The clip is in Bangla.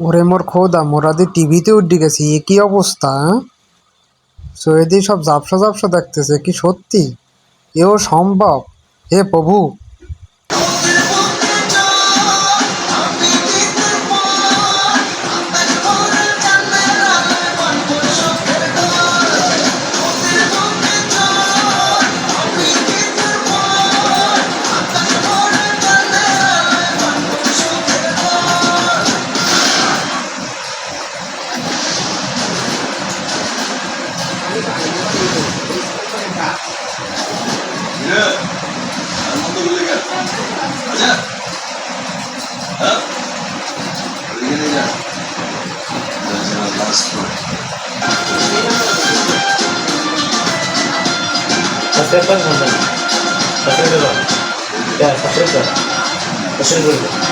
ওরে মোর খোদা, মোরা দি টিভিতে উঠে গেছি, এ কি অবস্থা? সৈয়দি সব ঝাপসা ঝাপসা দেখতেছে, কি সত্যি এও সম্ভব? হে প্রভু! Subscribe button. Subscribe button. Ya, subscribe button. Subscribe button.